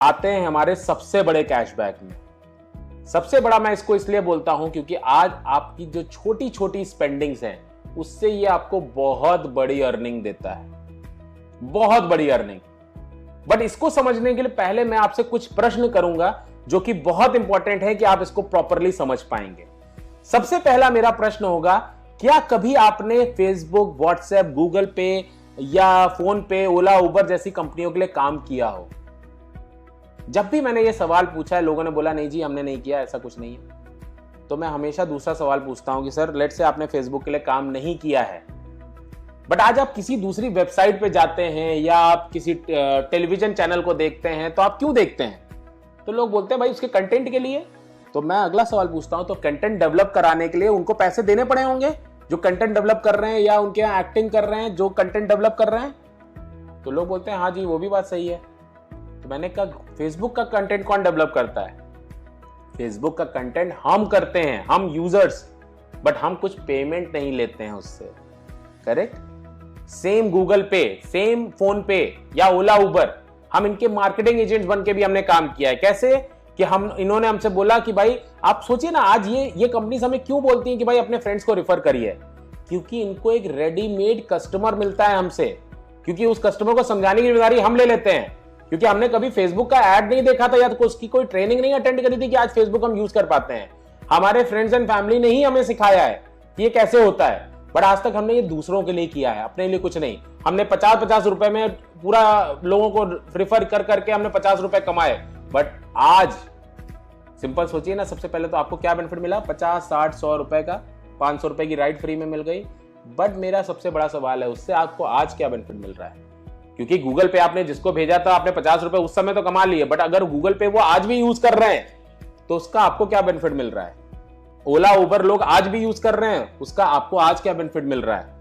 आते हैं हमारे सबसे बड़े कैशबैक में। सबसे बड़ा मैं इसको इसलिए बोलता हूं क्योंकि आज आपकी जो छोटी छोटी स्पेंडिंग्स हैं उससे ये आपको बहुत बड़ी अर्निंग देता है, बहुत बड़ी अर्निंग। बट इसको समझने के लिए पहले मैं आपसे कुछ प्रश्न करूंगा जो कि बहुत इंपॉर्टेंट है कि आप इसको प्रॉपरली समझ पाएंगे। सबसे पहला मेरा प्रश्न होगा, क्या कभी आपने फेसबुक, व्हाट्सएप, गूगल पे या फोन पे, ओला, उबर जैसी कंपनियों के लिए काम किया हो? जब भी मैंने ये सवाल पूछा है लोगों ने बोला नहीं जी हमने नहीं किया, ऐसा कुछ नहीं है। तो मैं हमेशा दूसरा सवाल पूछता हूं कि सर लेट्स से आपने फेसबुक के लिए काम नहीं किया है, बट आज आप किसी दूसरी वेबसाइट पे जाते हैं या आप किसी टेलीविजन चैनल को देखते हैं, तो आप क्यों देखते हैं? तो लोग बोलते हैं भाई उसके कंटेंट के लिए। तो मैं अगला सवाल पूछता हूं, तो कंटेंट डेवलप कराने के लिए उनको पैसे देने पड़े होंगे जो कंटेंट डेवलप कर रहे हैं या उनके यहाँ एक्टिंग कर रहे हैं जो कंटेंट डेवलप कर रहे हैं? तो लोग बोलते हैं हाँ जी वो भी बात सही है। तो मैंने कहा फेसबुक का कंटेंट कौन डेवलप करता है? फेसबुक का कंटेंट हम करते हैं, हम यूजर्स, बट हम कुछ पेमेंट नहीं लेते हैं उससे। करेक्ट? सेम गूगल पे, सेम फोन पे या ओला उबर, हम इनके मार्केटिंग एजेंट बन के भी हमने काम किया है। कैसे कि इन्होंने हमसे बोला कि भाई आप सोचिए ना, आज ये कंपनी हमें क्यों बोलती हैं कि भाई अपने फ्रेंड्स को रिफर करिए? क्योंकि इनको एक रेडीमेड कस्टमर मिलता है हमसे, क्योंकि उस कस्टमर को समझाने की जिम्मेदारी हम ले लेते हैं। क्योंकि हमने कभी फेसबुक का ऐड नहीं देखा था या तो उसकी कोई ट्रेनिंग नहीं अटेंड करी थी कि आज फेसबुक हम यूज कर पाते हैं। हमारे फ्रेंड्स एंड फैमिली ने ही हमें सिखाया है कि ये कैसे होता है, बट आज तक हमने ये दूसरों के लिए किया है, अपने लिए कुछ नहीं। हमने 50-50 रुपए में पूरा लोगों को रिफर कर करके हमने 50 रुपए कमाए। बट आज सिंपल सोचिए ना, सबसे पहले तो आपको क्या बेनिफिट मिला? 50, 60, 100 रुपए का, 500 रुपए की राइड फ्री में मिल गई। बट मेरा सबसे बड़ा सवाल है उससे आपको आज क्या बेनिफिट मिल रहा है? क्योंकि गूगल पे आपने जिसको भेजा था आपने 50 रुपए उस समय तो कमा लिए, बट अगर गूगल पे वो आज भी यूज कर रहे हैं तो उसका आपको क्या बेनिफिट मिल रहा है? ओला उबर लोग आज भी यूज कर रहे हैं, उसका आपको आज क्या बेनिफिट मिल रहा है?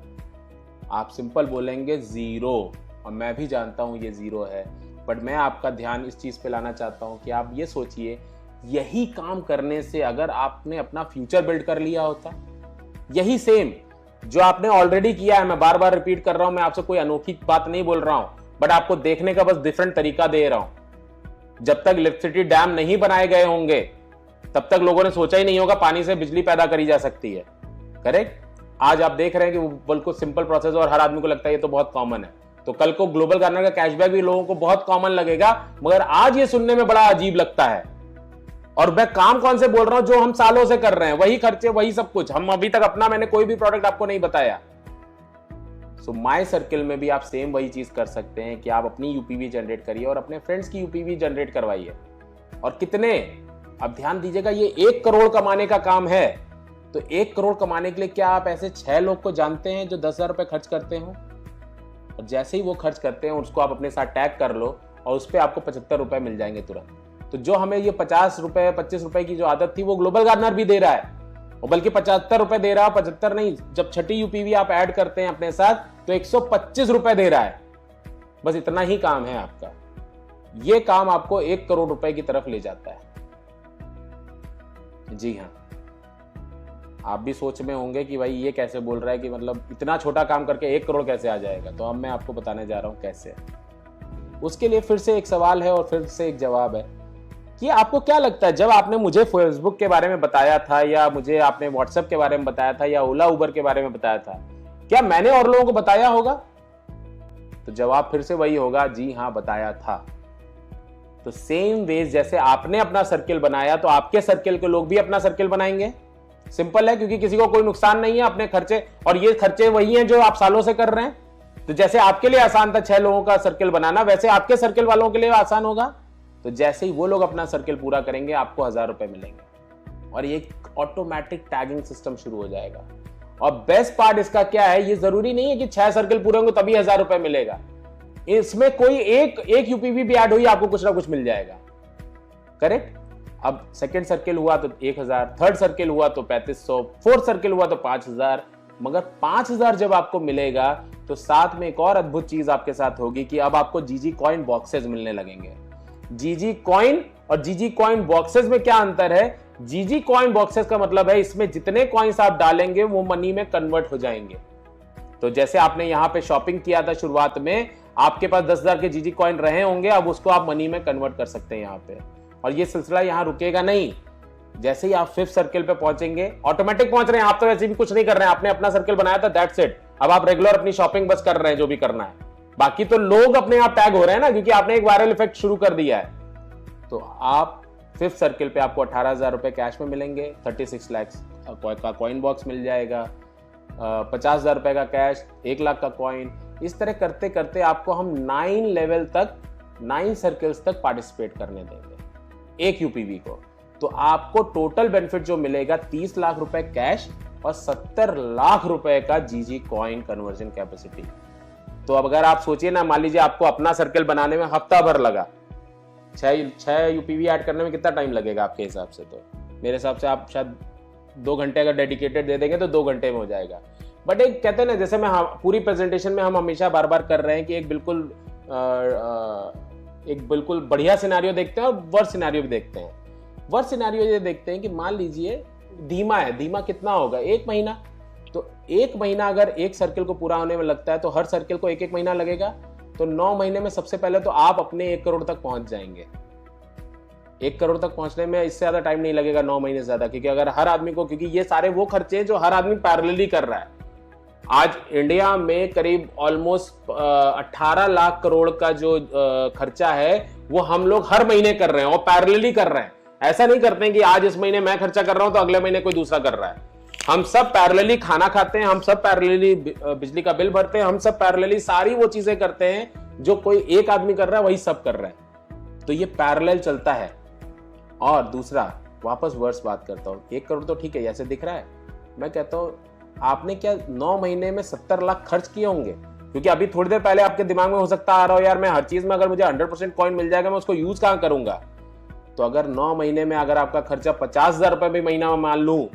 आप सिंपल बोलेंगे जीरो, और मैं भी जानता हूं ये जीरो है, बट मैं आपका ध्यान इस चीज पे लाना चाहता हूं कि आप ये सोचिए, यही काम करने से अगर आपने अपना फ्यूचर बिल्ड कर लिया होता, यही सेम जो आपने ऑलरेडी किया है, मैं बार बार रिपीट कर रहा हूं, मैं आपसे कोई अनोखी बात नहीं बोल रहा हूं, बट आपको देखने का बस डिफरेंट तरीका दे रहा हूं। जब तक इलेक्ट्रिसिटी डैम नहीं बनाए गए होंगे तब तक लोगों ने सोचा ही नहीं होगा पानी से बिजली पैदा करी जा सकती है। करेक्ट? आज आप देख रहे हैं कि वो बिल्कुल सिंपल प्रोसेस और हर आदमी को लगता है ये तो बहुत कॉमन है। तो कल को ग्लोबल गार्डनर का कैशबैक भी लोगों को बहुत कॉमन लगेगा, मगर आज ये सुनने में बड़ा अजीब लगता है। और मैं काम कौन से बोल रहा हूं? जो हम सालों से कर रहे हैं, वही खर्चे, वही सब कुछ। हम अभी तक अपना, मैंने कोई भी प्रोडक्ट आपको नहीं बताया। सो माय सर्किल में भी आप सेम वही चीज कर सकते हैं कि आप अपनी यूपीवी जनरेट करिए और अपने फ्रेंड्स की यूपीवी जनरेट करवाइए। और कितने, अब ध्यान दीजिएगा, ये 1 करोड़ कमाने का काम है। तो 1 करोड़ कमाने के लिए क्या आप ऐसे 6 लोग को जानते हैं जो 10,000 रुपए खर्च करते हो? और जैसे ही वो खर्च करते हैं उसको आप अपने साथ टैग कर लो और उस पर आपको 75 रुपए मिल जाएंगे तुरंत। तो जो हमें ये 50 रुपए, 25 रुपए की जो आदत थी वो ग्लोबल गार्डनर भी दे रहा है, और बल्कि 75 रुपए दे रहा है। 75 नहीं, जब छठी यूपीवी आप ऐड करते हैं अपने साथ तो 125 रुपए दे रहा है। बस इतना ही काम है आपका। ये काम आपको 1 करोड़ रुपए की तरफ ले जाता है। जी हाँ, आप भी सोच में होंगे कि भाई ये कैसे बोल रहा है कि मतलब इतना छोटा काम करके 1 करोड़ कैसे आ जाएगा। तो अब मैं आपको बताने जा रहा हूं कैसे। उसके लिए फिर से एक सवाल है और फिर से एक जवाब है कि आपको क्या लगता है, जब आपने मुझे फेसबुक के बारे में बताया था या मुझे आपने व्हाट्सएप के बारे में बताया था या ओला उबर के बारे में बताया था, क्या मैंने और लोगों को बताया होगा? तो जवाब फिर से वही होगा, जी हाँ बताया था। तो सेम वेज जैसे आपने अपना सर्किल बनाया तो आपके सर्किल के लोग भी अपना सर्किल बनाएंगे। सिंपल है, क्योंकि किसी को कोई नुकसान नहीं है अपने खर्चे, और ये खर्चे वही हैं जो आप सालों से कर रहे हैं। तो जैसे आपके लिए आसान था 6 लोगों का सर्किल बनाना, वैसे आपके सर्किल वालों के लिए आसान होगा। तो जैसे ही वो लोग अपना सर्किल पूरा करेंगे आपको 1000 रुपए मिलेंगे, और ये ऑटोमेटिक टैगिंग सिस्टम शुरू हो जाएगा। और बेस्ट पार्ट इसका क्या है, ये जरूरी नहीं है कि 6 सर्किल पूरे होंगे तभी 1000 रुपए मिलेगा। इसमें कोई एक यूपीवी भी ऐड हुई आपको कुछ ना कुछ मिल जाएगा। करेक्ट? अब सेकंड सर्किल हुआ तो 1000, थर्ड सर्किल हुआ तो 3500, फोर्थ सर्किल हुआ तो 5000। मगर 5000 जब आपको मिलेगा तो साथ में एक और अद्भुत चीज आपके साथ होगी कि अब आपको जीजी कॉइन बॉक्सेस मिलने लगेंगे। जीजी कॉइन और जीजी कॉइन बॉक्सेस में क्या अंतर है? जीजी कॉइन बॉक्सेस का मतलब है इसमें जितने कॉइन्स आप डालेंगे वो मनी में कन्वर्ट हो जाएंगे। तो जैसे आपने यहां पे शॉपिंग किया था शुरुआत में, आपके पास 10,000 के जीजी कॉइन रहे होंगे, अब उसको आप मनी में कन्वर्ट कर सकते हैं यहाँ पे। और ये सिलसिला यहाँ रुकेगा नहीं। जैसे ही आप 5th सर्किल पे पहुंचेंगे, ऑटोमेटिक पहुंच रहे हैं आप, तो वैसे भी कुछ नहीं कर रहे हैं, आपने अपना सर्किल बनाया था, दैट्स इट। अब आप रेगुलर अपनी शॉपिंग बस कर रहे हैं, जो भी करना है। बाकी तो लोग अपने आप टैग हो रहे हैं ना, क्योंकि आपने एक वायरल इफेक्ट शुरू कर दिया है। तो आप 5th सर्किल पे आपको 18,000 रुपए कैश में मिलेंगे, 36 लाख का कॉइन बॉक्स मिल जाएगा, 50,000 रुपए का कैश, 1 लाख का कॉइन। इस तरह करते करते आपको हम 9 लेवल तक, 9 सर्किल्स तक पार्टिसिपेट करने देंगे एक यूपीवी को। तो आपको टोटल बेनिफिट जो मिलेगा 30 लाख रुपए कैश और 70 लाख रुपए का जीजी कॉइन कन्वर्जन कैपेसिटी। तो अब अगर आप सोचिए ना, मान लीजिए आपको अपना सर्किल बनाने में हफ्ता भर लगा, 6 यूपीवी ऐड करने में कितना टाइम लगेगा आपके हिसाब से? तो मेरे हिसाब से आप शायद 2 घंटे अगर डेडिकेटेड दे देंगे तो 2 घंटे में हो जाएगा। बट एक कहते हैं ना, जैसे मैं पूरी प्रेजेंटेशन में हम हमेशा बार बार कर रहे हैं कि एक बिल्कुल बढ़िया सिनेरियो देखते हैं और वर्स्ट सिनेरियो भी देखते हैं। वर्स्ट सिनेरियो ये देखते हैं कि मान लीजिए धीमा है, धीमा कितना होगा? 1 महीना। तो 1 महीना अगर एक सर्किल को पूरा होने में लगता है तो हर सर्किल को 1-1 महीना लगेगा। तो 9 महीने में सबसे पहले तो आप अपने 1 करोड़ तक पहुंच जाएंगे। 1 करोड़ तक पहुंचने में इससे ज्यादा टाइम नहीं लगेगा, 9 महीने से ज्यादा, क्योंकि अगर हर आदमी को, क्योंकि ये सारे वो खर्चे हैं जो हर आदमी पैरेलली कर रहा है। आज इंडिया में करीब ऑलमोस्ट 18 लाख करोड़ का जो खर्चा है वो हम लोग हर महीने कर रहे हैं और पैरेलली कर रहे हैं। ऐसा नहीं करते हैं कि आज इस महीने मैं खर्चा कर रहा हूं तो अगले महीने कोई दूसरा कर रहा है। हम सब पैरेलली खाना खाते हैं, हम सब पैरेलली बिजली का बिल भरते हैं, हम सब पैरेलली सारी वो चीजें करते हैं जो कोई एक आदमी कर रहा है वही सब कर रहा है। तो ये पैरेलल चलता है। और दूसरा, वापस वर्स बात करता हूं, 1 करोड़ तो ठीक है, ऐसे दिख रहा है। मैं कहता हूं आपने क्या 9 महीने में 70 लाख खर्च किए होंगे? क्योंकि अभी थोड़ी देर पहले आपके दिमाग में हो सकता आ रहा हो, यार मैं हर चीज में अगर मुझे 100% कॉइन मिल जाएगा मैं उसको यूज कहां करूंगा? तो अगर 9 महीने में अगर आपका खर्चा 50,000 रुपए भी महीना में मान लूं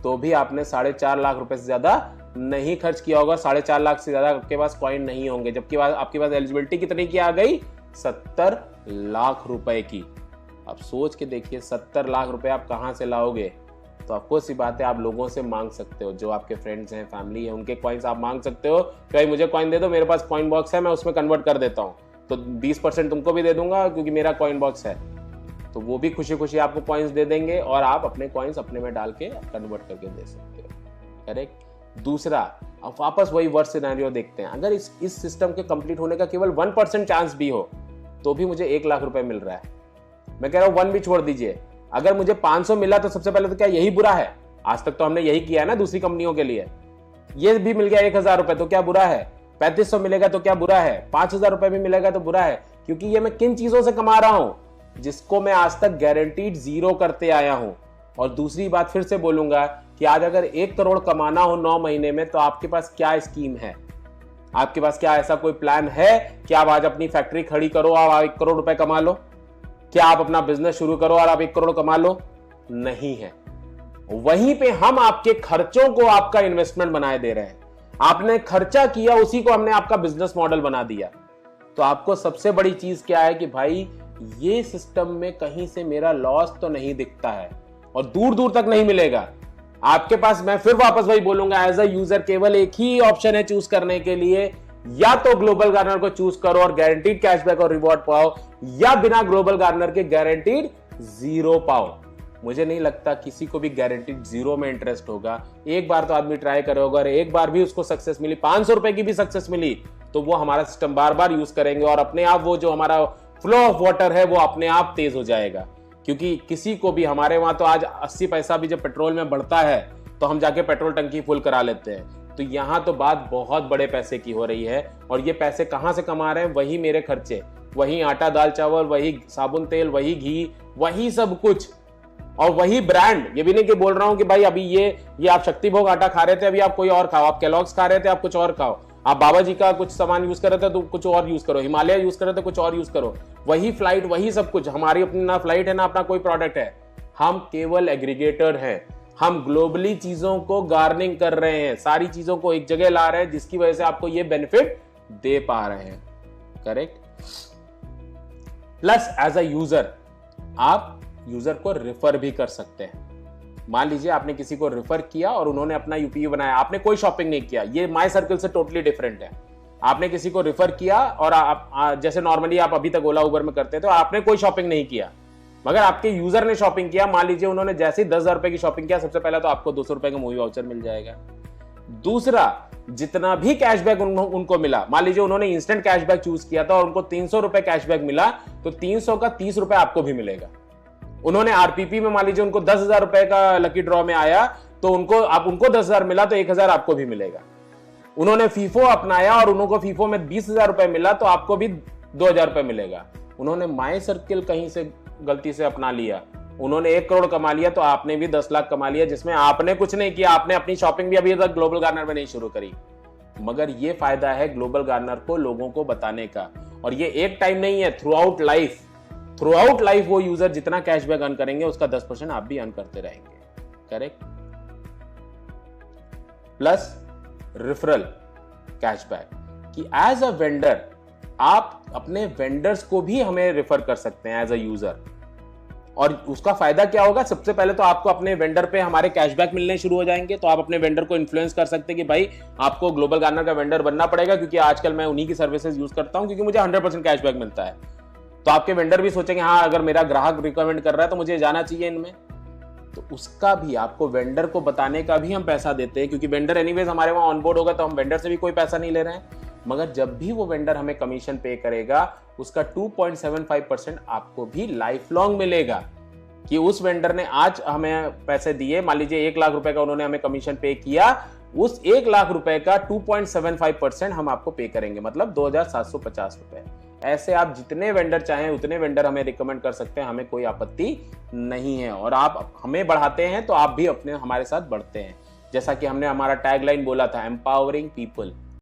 तो भी आपने 4.5 लाख रुपए से ज्यादा नहीं खर्च किया होगा। 4.5 लाख से ज्यादा आपके पास कॉइन नहीं होंगे, जबकि आपके पास एलिजिबिलिटी कितनी की आ गई? 70 लाख रुपए की। अब सोच के देखिए 70 लाख रुपए आप कहां से लाओगे? तो आपको सी बात है, आप लोगों से मांग सकते हो, जो आपके फ्रेंड्स हैं, फैमिली है, उनके कॉइन्स आप मांग सकते हो कि भाई मुझे कॉइन दे दो, मेरे पास कॉइन बॉक्स है, मैं उसमें कन्वर्ट कर देता हूं, तो 20% तुमको भी दे दूंगा क्योंकि मेरा कॉइन बॉक्स है। तो वो भी खुशी खुशी आपको कॉइन्स दे देंगे और आप अपने कॉइन्स अपने में डाल के कन्वर्ट करके दे सकते हो। करेक्ट। दूसरा, अब वापस वही वर्स्ट सिनेरियो देखते हैं। अगर इस सिस्टम के कंप्लीट होने का केवल 1% चांस भी हो तो भी मुझे 1 लाख रुपए मिल रहा है। मैं कह रहा हूं 1 भी छोड़ दीजिए, अगर मुझे 500 मिला तो सबसे पहले तो क्या यही बुरा है? आज तक तो हमने यही किया है ना दूसरी कंपनियों के लिए। ये भी मिल गया 1,000 रुपए तो क्या बुरा है? 3500 मिलेगा तो क्या बुरा है? 5,000 रुपए भी मिलेगा तो बुरा है? क्योंकि ये मैं किन चीजों से कमा रहा हूं जिसको मैं आज तक गारंटीड 0 करते आया हूं। और दूसरी बात फिर से बोलूंगा कि आज अगर 1 करोड़ कमाना हो 9 महीने में तो आपके पास क्या स्कीम है? आपके पास क्या ऐसा कोई प्लान है कि आप आज अपनी फैक्ट्री खड़ी करो, आप 1 करोड़ रुपए कमा लो? क्या आप अपना बिजनेस शुरू करो और आप 1 करोड़ कमा लो? नहीं है। वहीं पे हम आपके खर्चों को आपका इन्वेस्टमेंट बनाए दे रहे हैं। आपने खर्चा किया, उसी को हमने आपका बिजनेस मॉडल बना दिया। तो आपको सबसे बड़ी चीज क्या है कि भाई ये सिस्टम में कहीं से मेरा लॉस तो नहीं दिखता है और दूर दूर तक नहीं मिलेगा। आपके पास, मैं फिर वापस वही बोलूंगा, एज अ यूजर केवल एक ही ऑप्शन है चूज करने के लिए, या तो ग्लोबल गार्नर को चूज करो और गारंटीड कैशबैक और रिवॉर्ड पाओ, या बिना ग्लोबल गार्नर के गारंटीड 0 पाओ। मुझे नहीं लगता किसी को भी गारंटीड 0 में इंटरेस्ट होगा। एक बार तो आदमी ट्राई करे होगा, एक बार भी उसको सक्सेस मिली, 500 रुपए की भी सक्सेस मिली, तो वो हमारा सिस्टम बार बार यूज करेंगे और अपने आप वो जो हमारा फ्लो ऑफ वाटर है वो अपने आप तेज हो जाएगा। क्योंकि किसी को भी, हमारे वहां तो आज 80 पैसा भी जब पेट्रोल में बढ़ता है तो हम जाके पेट्रोल टंकी फुल करा लेते हैं। तो यहां तो बात बहुत बड़े पैसे की हो रही है। और ये पैसे कहां से कमा रहे हैं? वही मेरे खर्चे, वही आटा दाल चावल, वही साबुन तेल, वही घी, वही सब कुछ, और वही ब्रांड। ये भी नहीं कि बोल रहा हूं कि भाई अभी ये आप शक्ति भोग आटा खा रहे थे, अभी आप कोई और खाओ, आप केलॉग्स खा रहे थे, आप कुछ और खाओ, आप बाबा जी का कुछ सामान यूज कर रहे थे तो कुछ और यूज करो, हिमालय यूज कर रहे थे कुछ और यूज करो, वही फ्लाइट, वही सब कुछ। हमारी अपनी ना फ्लाइट है ना अपना कोई प्रोडक्ट है, हम केवल एग्रीगेटर हैं। हम ग्लोबली चीजों को गार्निंग कर रहे हैं, सारी चीजों को एक जगह ला रहे हैं, जिसकी वजह से आपको ये बेनिफिट दे पा रहे हैं। Correct. Plus as a user आप यूजर को रेफर भी कर सकते हैं। मान लीजिए आपने किसी को रेफर किया और उन्होंने अपना यूपीयू बनाया, आपने कोई शॉपिंग नहीं किया, ये माई सर्किल से टोटली डिफरेंट है। आपने किसी को रिफर किया और जैसे नॉर्मली आप अभी तक ओला उबर में करते थे, तो आपने कोई शॉपिंग नहीं किया, मगर आपके यूजर ने शॉपिंग किया। मान लीजिए उन्होंने जैसे ही 10,000 रुपए की शॉपिंग किया, सबसे पहले तो आपको 200 रुपए का मूवी वाउचर मिल जाएगा। दूसरा, जितना भी कैशबैक उनको मिला, मान लीजिए उन्होंने इंस्टेंट कैशबैक चूज किया था और उनको 300 रुपए कैशबैक मिला, तो 300 का 30 रुपए आपको भी मिलेगा। उन्होंने आरपीपी में मान लीजिए उनको 10,000 रुपए का लकी ड्रॉ में आया, तो उनको 10,000 मिला तो 1,000 आपको भी मिलेगा। उन्होंने फीफो अपनाया और उनको फीफो में 20,000 रुपए मिला, तो आपको भी 2,000 रुपए मिलेगा। उन्होंने माई सर्किल कहीं से गलती से अपना लिया, उन्होंने 1 करोड़ कमा लिया, तो आपने भी 10 लाख कमा लिया, जिसमें आपने कुछ नहीं किया, आपने अपनी शॉपिंग भी अभी तक ग्लोबल गार्नर में नहीं शुरू करी। मगर ये फायदा है ग्लोबल गार्नर को लोगों को बताने का, और ये एक टाइम नहीं है, थ्रू आउट लाइफ वो यूजर जितना कैशबैक अर्न करेंगे उसका 10% आप भी अर्न करते रहेंगे। करेक्ट। प्लस रेफरल कैशबैक कि एज अ वेंडर आप अपने वेंडर्स को भी हमें रेफर कर सकते हैं एज अ यूजर। और उसका फायदा क्या होगा? सबसे पहले तो आपको अपने वेंडर पे हमारे कैशबैक मिलने शुरू हो जाएंगे, तो आप अपने वेंडर को इन्फ्लुएंस कर सकते हैं कि भाई आपको ग्लोबल गार्नर का वेंडर बनना पड़ेगा, क्योंकि आजकल मैं उन्हीं की सर्विसेज यूज करता हूं, क्योंकि मुझे 100% कैशबैक मिलता है। तो आपके वेंडर भी सोचेंगे हाँ, अगर मेरा ग्राहक रिकमेंड कर रहा है तो मुझे जाना चाहिए इनमें। तो उसका भी आपको वेंडर को बताने का भी हम पैसा देते हैं, क्योंकि वेंडर एनीवेज हमारे वहां ऑनबोर्ड होगा, तो हम वेंडर से भी कोई पैसा नहीं ले रहे हैं। मगर जब भी वो वेंडर हमें कमीशन पे करेगा, उसका 2.75% आपको भी लाइफ लॉन्ग मिलेगा। कि उस वेंडर ने आज हमें पैसे दिए, मान लीजिए 1 लाख रुपए का उन्होंने हमें कमीशन पे किया, उस 1 लाख रुपए का 2.75% हम आपको पे करेंगे, मतलब 2,750 रुपए। ऐसे आप जितने वेंडर चाहें उतने वेंडर हमें रिकमेंड कर सकते हैं, हमें कोई आपत्ति नहीं है। और आप हमें बढ़ाते हैं तो आप भी अपने हमारे साथ बढ़ते हैं। जैसा कि हमने हमारा टैगलाइन बोला था, एम्पावरिंग पीपल।